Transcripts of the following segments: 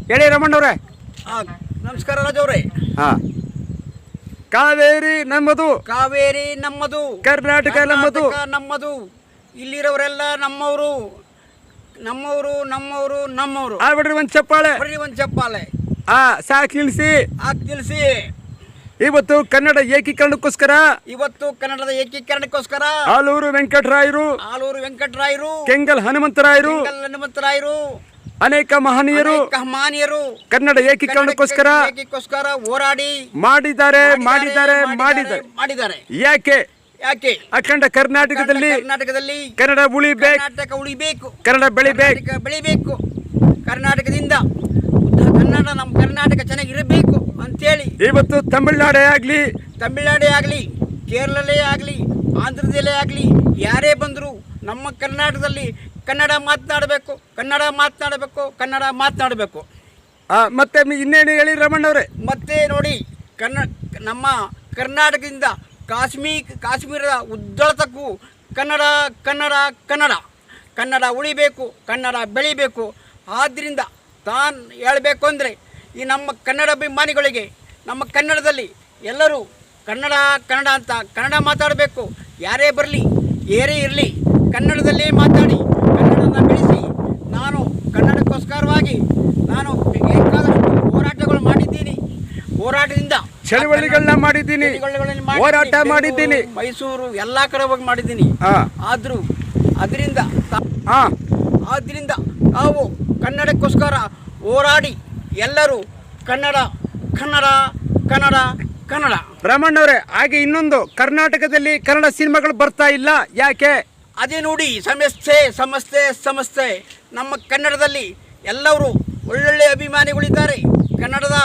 ಹೇಳಿ ರಮಣ್ಣವ್ರೆ. ನಮಸ್ಕಾರ ರಾಜವ್ರೆ. ಹಾಂ, ಕಾವೇರಿ ನಮ್ಮದು, ಕಾವೇರಿ ನಮ್ಮದು, ಕರ್ನಾಟಕ ನಮ್ಮದು, ನಮ್ಮದು. ಇಲ್ಲಿರೋರೆಲ್ಲ ನಮ್ಮವರು ನಮ್ಮವರು ನಮ್ಮವರು ನಮ್ಮವರು. ಬಿಡ್ರಿ ಒಂದು ಚಪ್ಪಾಳೆ, ಬರೀ ಒಂದು ಚಪ್ಪಾಳೆ. ಸಾಕು ನಿಲ್ಲಿಸಿ. ತಿಳಿಸಿ. ಇವತ್ತು ಕನ್ನಡ ಏಕೀಕರಣಕ್ಕೋಸ್ಕರ, ಇವತ್ತು ಕನ್ನಡದ ಏಕೀಕರಣಕ್ಕೋಸ್ಕರ ಆಲೂರು ವೆಂಕಟರಾಯರು, ಕೆಂಗಲ್ ಹನುಮಂತರಾಯರು, ಅನೇಕ ಮಹನೀಯರು ಕನ್ನಡ ಏಕೀಕರಣಕ್ಕೋಸ್ಕರ ಹೋರಾಡಿ ಮಾಡಿದ್ದಾರೆ. ಯಾಕೆ ಅಖಂಡ ಕರ್ನಾಟಕದಲ್ಲಿ ಕನ್ನಡ ಉಳಿಬೇಕು, ಕನ್ನಡ ಬೆಳಿಬೇಕು, ಕರ್ನಾಟಕದಿಂದ ಕನ್ನಡ ನಮ್ಮ ಕರ್ನಾಟಕ ಚೆನ್ನಾಗಿರಬೇಕು ಅಂತೇಳಿ ಇವತ್ತು ತಮಿಳುನಾಡೇ ಆಗಲಿ, ಕೇರಳಲೇ ಆಗಲಿ, ಆಂಧ್ರದಲ್ಲೇ ಆಗಲಿ, ಯಾರೇ ಬಂದರೂ ನಮ್ಮ ಕರ್ನಾಟಕದಲ್ಲಿ ಕನ್ನಡ ಮಾತನಾಡಬೇಕು. ಮತ್ತೆ ಇನ್ನೇನು ಹೇಳಿ ರಮಣ್ಣವ್ರೆ? ಮತ್ತೆ ನೋಡಿ, ನಮ್ಮ ಕರ್ನಾಟಕದಿಂದ ಕಾಶ್ಮೀರದ ಉದ್ದಳತಕ್ಕೂ ಕನ್ನಡ ಉಳಿಬೇಕು, ಕನ್ನಡ ಬೆಳಿಬೇಕು. ಆದ್ದರಿಂದ ತಾನು ಹೇಳಬೇಕು ಅಂದರೆ ಈ ನಮ್ಮ ಕನ್ನಡ ಅಭಿಮಾನಿಗಳಿಗೆ ನಮ್ಮ ಕನ್ನಡದಲ್ಲಿ ಎಲ್ಲರೂ ಕನ್ನಡ ಅಂತ ಕನ್ನಡ ಮಾತಾಡಬೇಕು. ಯಾರೇ ಬರಲಿ, ಏರೇ ಇರಲಿ, ಕನ್ನಡದಲ್ಲೇ ಮಾತಾಡಿ ಕನ್ನಡನ ಬೆಳೆಸಿ. ನಾನು ಕನ್ನಡಕ್ಕೋಸ್ಕರವಾಗಿ ಬೇಕಾದಷ್ಟು ಹೋರಾಟಗಳು ಮಾಡಿದ್ದೀನಿ. ಹೋರಾಟದಿಂದ ಚಳವಳಿಗಳನ್ನ ಮಾಡಿದ್ದೀನಿ, ಹೋರಾಟ ಮಾಡಿದ್ದೀನಿ, ಮೈಸೂರು ಎಲ್ಲ ಕಡೆ ಹೋಗಿ ಮಾಡಿದ್ದೀನಿ. ಅದರಿಂದ ನಾವು ಕನ್ನಡಕ್ಕೋಸ್ಕರ ಹೋರಾಡಿ ಎಲ್ಲರೂ ಕನ್ನಡ. ರಮಣ್ಣವ್ರೆ, ಹಾಗೆ ಇನ್ನೊಂದು, ಕರ್ನಾಟಕದಲ್ಲಿ ಕನ್ನಡ ಸಿನಿಮಾಗಳು ಬರ್ತಾ ಇಲ್ಲ, ಯಾಕೆ? ಅದೇ ನೋಡಿ, ಸಮಸ್ಯೆ. ನಮ್ಮ ಕನ್ನಡದಲ್ಲಿ ಎಲ್ಲರೂ ಒಳ್ಳೊಳ್ಳೆ ಅಭಿಮಾನಿಗಳಿದ್ದಾರೆ. ಕನ್ನಡದ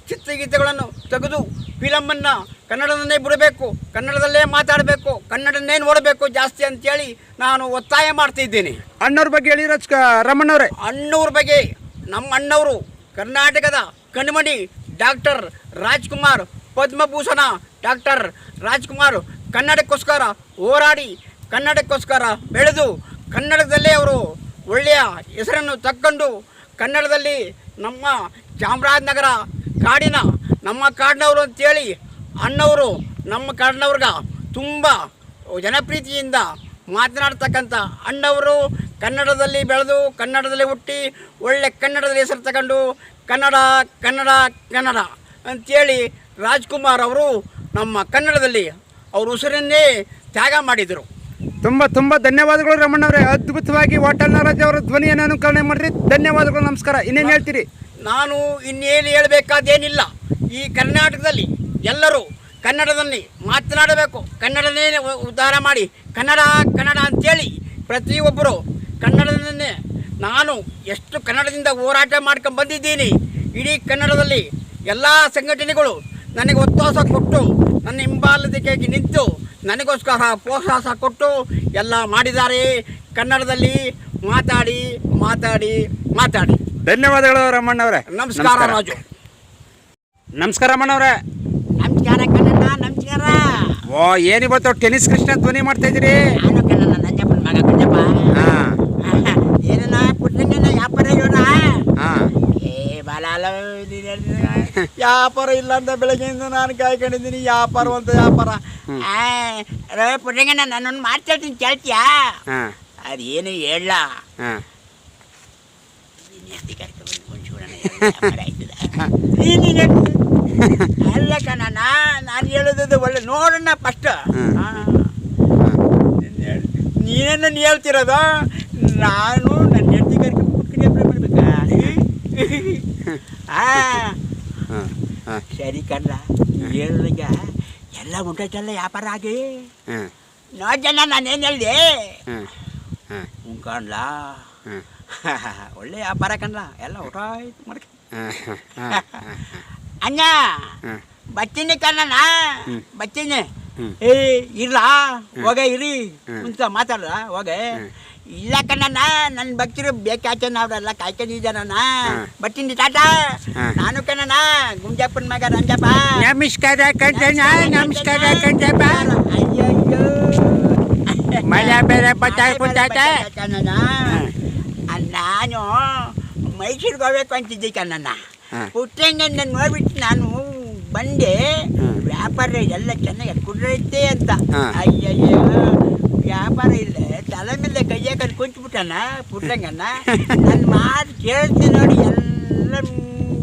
ಚಿತ್ರಗೀತೆಗಳನ್ನು ತೆಗೆದು ಫಿಲಮನ್ನು ಕನ್ನಡದನ್ನೇ ಬಿಡಬೇಕು, ಕನ್ನಡದಲ್ಲೇ ಮಾತಾಡಬೇಕು, ಕನ್ನಡನ್ನೇ ನೋಡಬೇಕು ಜಾಸ್ತಿ ಅಂತೇಳಿ ನಾನು ಒತ್ತಾಯ ಮಾಡ್ತಿದ್ದೇನೆ. ಅಣ್ಣವ್ರ ಬಗ್ಗೆ ಹೇಳಿ ರಮಣ್ಣವ್ರೆ. ಅಣ್ಣವ್ರ ಬಗ್ಗೆ, ನಮ್ಮ ಅಣ್ಣವರು ಕರ್ನಾಟಕದ ಕಣ್ಮಣಿ ಡಾಕ್ಟರ್ ರಾಜ್ಕುಮಾರ್, ಪದ್ಮಭೂಷಣ ಡಾಕ್ಟರ್ ರಾಜ್ಕುಮಾರ್ ಕನ್ನಡಕ್ಕೋಸ್ಕರ ಹೋರಾಡಿ, ಕನ್ನಡಕ್ಕೋಸ್ಕರ ಬೆಳೆದು, ಕನ್ನಡದಲ್ಲೇ ಅವರು ಒಳ್ಳೆಯ ಹೆಸರನ್ನು ತಕ್ಕೊಂಡು, ಕನ್ನಡದಲ್ಲಿ ನಮ್ಮ ಚಾಮರಾಜನಗರ ಕಾಡಿನ ನಮ್ಮ ಕಾಡಿನವರು ಅಂತೇಳಿ ಅಣ್ಣವರು ನಮ್ಮ ಕಾಡಿನವ್ರಿಗೆ ತುಂಬ ಜನಪ್ರೀತಿಯಿಂದ ಮಾತನಾಡ್ತಕ್ಕಂಥ ಅಣ್ಣವರು, ಕನ್ನಡದಲ್ಲಿ ಬೆಳೆದು, ಕನ್ನಡದಲ್ಲಿ ಹುಟ್ಟಿ, ಒಳ್ಳೆ ಕನ್ನಡದಲ್ಲಿ ಹೆಸರು ತಗೊಂಡು ಕನ್ನಡ ಅಂಥೇಳಿ ರಾಜ್ಕುಮಾರ್ ಅವರು ನಮ್ಮ ಕನ್ನಡದಲ್ಲಿ ಅವ್ರ ಉಸಿರನ್ನೇ ತ್ಯಾಗ ಮಾಡಿದರು. ತುಂಬ ಧನ್ಯವಾದಗಳು ರಮಣ್ಣವ್ರೆ. ಅದ್ಭುತವಾಗಿ ವಾಟಾಳ್ ನಾಗರಾಜ್ ಅವರ ಧ್ವನಿಯನ್ನು ಅನುಕರಣೆ ಮಾಡಿರಿ. ಧನ್ಯವಾದಗಳು, ನಮಸ್ಕಾರ. ಇನ್ನೇನು ಹೇಳ್ತೀರಿ? ನಾನು ಇನ್ನೇನು ಹೇಳಬೇಕಾದೇನಿಲ್ಲ. ಈ ಕರ್ನಾಟಕದಲ್ಲಿ ಎಲ್ಲರೂ ಕನ್ನಡದಲ್ಲಿ ಮಾತನಾಡಬೇಕು, ಕನ್ನಡನೇ ಉದ್ಧಾರ ಮಾಡಿ, ಕನ್ನಡ ಅಂತೇಳಿ ಪ್ರತಿಯೊಬ್ಬರು ಕನ್ನಡದನ್ನೇ. ನಾನು ಎಷ್ಟು ಕನ್ನಡದಿಂದ ಹೋರಾಟ ಮಾಡ್ಕೊಂಡು ಬಂದಿದ್ದೀನಿ. ಇಡೀ ಕನ್ನಡದಲ್ಲಿ ಎಲ್ಲ ಸಂಘಟನೆಗಳು ನನಗೆ ಒತ್ತಾಸ ಕೊಟ್ಟು, ನನ್ನ ಹಿಂಬಾಲದಕ್ಕೆ ನಿಂತು ನನಗೋಸ್ಕರ ಪ್ರೋತ್ಸಾಹ ಕೊಟ್ಟು ಎಲ್ಲ ಮಾಡಿದ್ದಾರೆ. ಕನ್ನಡದಲ್ಲಿ ಮಾತಾಡಿ. ಧನ್ಯವಾದಗಳು ರಮಣ್ಣವ್ರೆ. ನಮಸ್ಕಾರ ರಾಜು. ನಮಸ್ಕಾರ ರಮಣ್ಣವ್ರೆ. ನಮಸ್ಕಾರ ಕನ್ನಡ, ನಮಸ್ಕಾರ. ಏನಿವತ್ತು ಟೆನಿಸ್ ಕೃಷ್ಣ ಧ್ವನಿ ಮಾಡ್ತಾ ಇದ್ದೀರಿ? ನಾನು ಕನ್ನಡ, ನಂಜಪ್ಪನ ಮಗ ಕುಂಜಪ್ಪ. ಏನನ್ನ ಪುಟ್ಟಂಗನ ವ್ಯಾಪಾರ ಇರೋಣ? ವ್ಯಾಪಾರ ಇಲ್ಲ ಅಂತ ಬೆಳಗ್ಗೆಯಿಂದ ನಾನು ಕಾಯ್ಕೊಂಡಿದ್ದೀನಿ. ವ್ಯಾಪಾರ ಪುಟ್ಟಂಗನ ನಾನೊಂದು ಮಾತಾಡ್ತೀನಿ, ಕೇಳ್ತೀಯಾ? ಅದೇನು ಹೇಳ. ಅಲ್ಲ ಕಣ, ನಾನು ಹೇಳೋದು ಒಳ್ಳೆ ನೋಡೋಣ ಫಸ್ಟ್. ನೀನೇನು ಹೇಳ್ತಿರೋದು? ನಾನು ನನ್ನ ಹೆಂಡತಿ ಕರ್ಕೊಂಡು ಕುಟ್ಕಿಗೆ ಬಿಡ್ಬೇಕಾ? ಸರಿ ಕಣ್ಣ, ಹೇಳಿದಾಗ ಎಲ್ಲ ಉಂಟಲ್ಲ ವ್ಯಾಪಾರ ಆಗಿ. ನೋಡ್ಜನ ನಾನೇನು ಹೇಳಿದೆ ಕಣ್ಲ, ಒಳ್ಳೆ ವ್ಯಾಪಾರ ಕಣ್ಲ, ಎಲ್ಲ ಊಟ ಆಯ್ತು ಮಾಡ್ಕ. ಅಣ್ಣ ಬರ್ತೀನಿ ಕಣ್ಣ, ಬರ್ತೀನಿ. ಇಲ್ಲ ಹೋಗ, ಇರಿ ಅಂತ ಮಾತಾಡ್ರ ಹೋಗ. ಇಲ್ಲ ಕಣ್ಣ, ನನ್ನ ಭಕ್ತರು ಬೇಕಾಯ್ತನ, ಅವರೆಲ್ಲ ಕಾಯ್ಕೊಂಡಿದ್ದಾನ. ಬರ್ತೀನಿ, ಟಾಟಾ. ನಾನು ಕಣ್ಣ ಗುಂಜಪ್ಪನ ಮಗ ರಂಜಪ್ಪ. ನಮಸ್ಕಾರ ಕಂಠಪ್ಪ. ಅಯ್ಯೋ ಮಳೆ ಬೇರೆ ಬತ್ತಾಯ್ತು. ನಾನು ಮೈಸೂರಿಗೆ ಹೋಗ್ಬೇಕು ಅಂತಿದ್ದೆ ಕಣ್ಣಣ್ಣ. ಹಾಂ. ಪುಟ್ಟಂಗನ್ನ ನೋಡ್ಬಿಟ್ಟು ನಾನು ಬಂದೆ. ವ್ಯಾಪಾರ ಎಲ್ಲ ಚೆನ್ನಾಗಿ ಕುಡ್ರೈತೆ ಅಂತ. ಹಾಂ. ಅಯ್ಯಯ್ಯ ವ್ಯಾಪಾರ ಇಲ್ಲ, ತಲೆ ಮೇಲೆ ಕೈಯಾಗ ಕುಂತ್ಬಿಟ್ಟಣ್ಣ ಪುಟ್ಟಂಗಣ್ಣ. ನನ್ನ ಮಾತು ಕೇಳ್ತೀನಿ ನೋಡಿ, ಎಲ್ಲ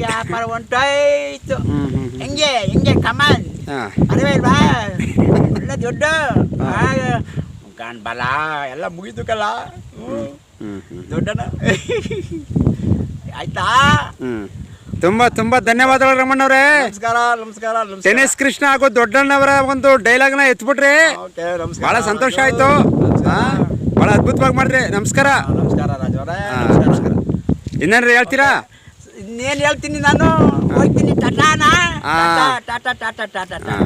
ವ್ಯಾಪಾರ ಹೊಂಟೋಯ್ತು. ಹೆಂಗೆ ಕಮಾನ್ ಹಾಂ. ಅಲ್ವಾ ಒಳ್ಳೆ ದೊಡ್ಡ ಬಲ ಎಲ್ಲ ಮುಗಿದು ಕಲ್ಲ. ದೊಡ್ಡನ ಆಯ್ತಾ. ತುಂಬ ತುಂಬ ಧನ್ಯವಾದಗಳು ರಮಣ್ಣವ್ರೆ. ನಮಸ್ಕಾರ ನಮಸ್ಕಾರ ನಮಸ್ಕಾರ. ಟೆನಿಸ್ ಕೃಷ್ಣ ಹಾಗೂ ದೊಡ್ಡಣ್ಣವರ ಒಂದು ಡೈಲಾಗ್ನ ಎತ್ಬಿಟ್ರಿ. ಓಕೆ ನಮಸ್ಕಾರ. ಭಾಳ ಸಂತೋಷ ಆಯಿತು. ಭಾಳ ಅದ್ಭುತವಾಗಿ ಮಾಡಿದ್ರಿ. ನಮಸ್ಕಾರ. ನಮಸ್ಕಾರ ರಾಜವರೇ. ನಮಸ್ಕಾರ. ಇನ್ನೇನ್ರಿ ಹೇಳ್ತೀರಾ? ಇನ್ನೇನು ಹೇಳ್ತೀನಿ ನಾನು, ಹೋಗ್ತೀನಿ. ಟಾಟಾನಾ. ಟಾಟಾ ಟಾಟಾ ಟಾಟಾ ಟಾಟಾ.